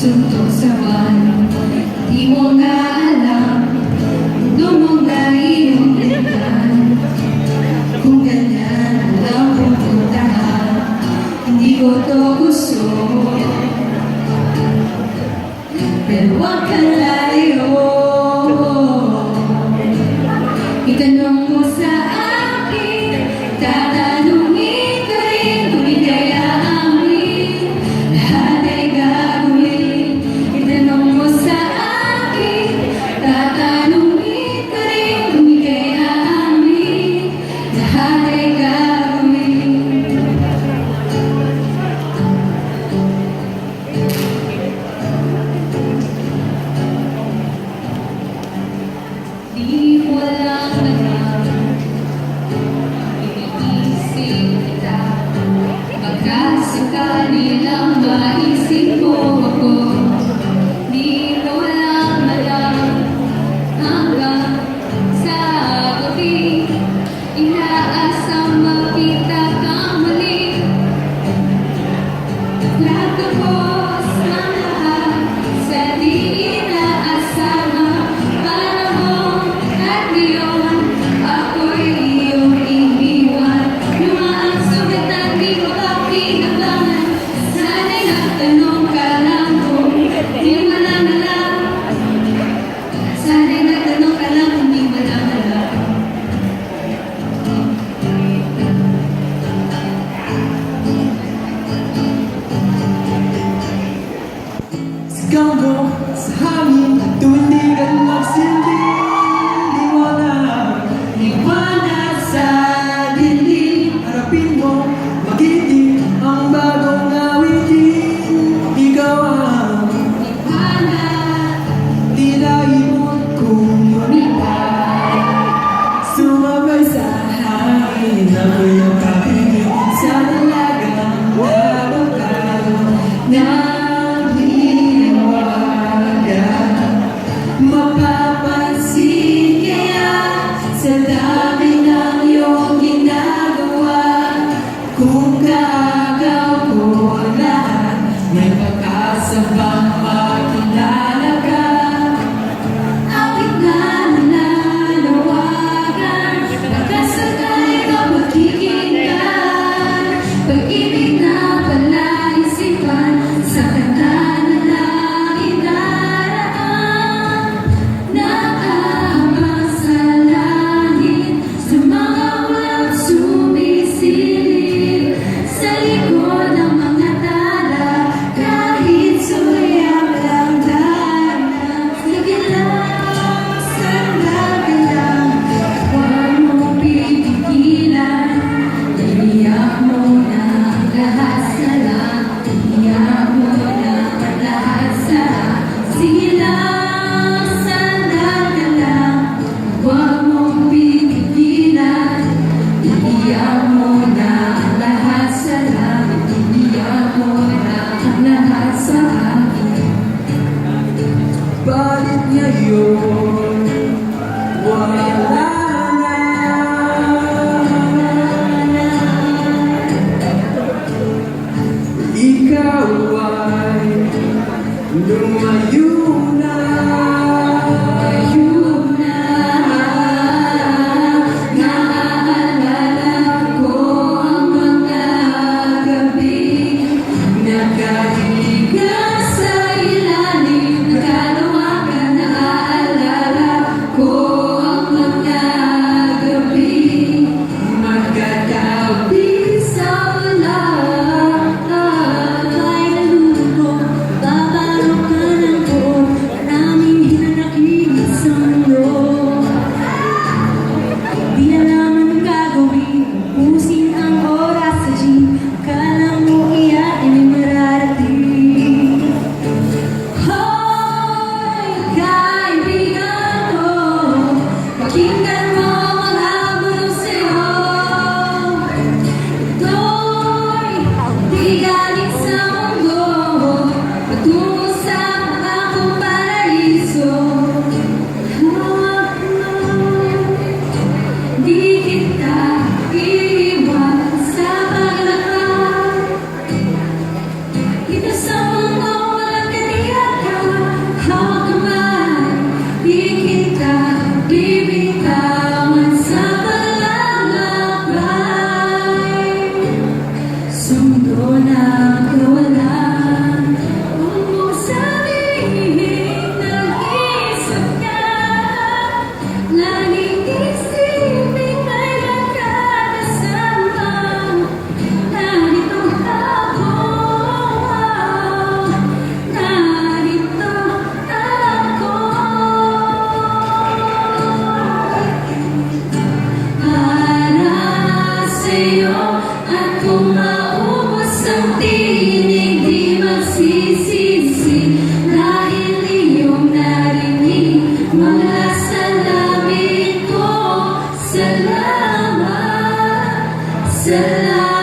Suntok sa buwan, di mo na alam, lumong na iyong lintan. Kung ganyan lang pupuntahan, hindi ko to gusto. Pero wag kang layo, itanong mo sa akin, tatanungin ko rin kung ika'y aamin. Lahat ay gagawin, itanong mo sa akin, tatanungin ko rin kung ika'y aamin. Lahat ay gagawin. Di mo lang alam, iniisip kita, baka sakali lang maisip mo ako. Di mo lang alam, hanggang sa gabi, inaasang makita kang muli. Nagkapos ng lahat sa di inaasama panahon at ngayon, ako'y iyong iniwan. Lumaan sugat na di ko pa pinabangan. Sana'y nagtanong ka lang kung di mo lang alam. Sana'y nagtanong ka lang kung di mo lang alam. Sigaw mo sa hangin, tuwing di ka magsilbi. Liwanag sa dilim, harapin mo, magiting ang bagong awitin. Ikaw ang tila ibon kong lumipad, sumabay sa hangin, ako'y nakapiling sa dalagang abagado ng hiwaga. Mapapansin kaya sa dami ng iyong ginagawa, kung kaagaw ko ang lahat, may pag-asa bang makilala ka? Awit na nananawagan, pagkasakali ka magkikinggan, pag-ibig na palaisipan, sa kanta na lang inaraan, naabang sa langit. Di na naman gagawin, ubusin ang oras sa gym. Akala mo iyan ay may mararating. Hoy, kaibigan ko, pakinggan mo mga bulong sa'yo. Ito'y di galing sa mundo, patungo sa pangakong paraiso. Di kita iiwan sa paglakad. Dito sa mundo walang katiyakan. Hawak kamay, di kita bibitawan sa paglalakbay. Sundo ng kawalan, huwag mo sabihin nag-iisip ka. Laging isipin may magkakasama. Narito ako, narito ako. Para sa'yo at kung maubos ang tinig di magsisisi. Dahil iyong narinig mga salamin ko. Salamat, salamat.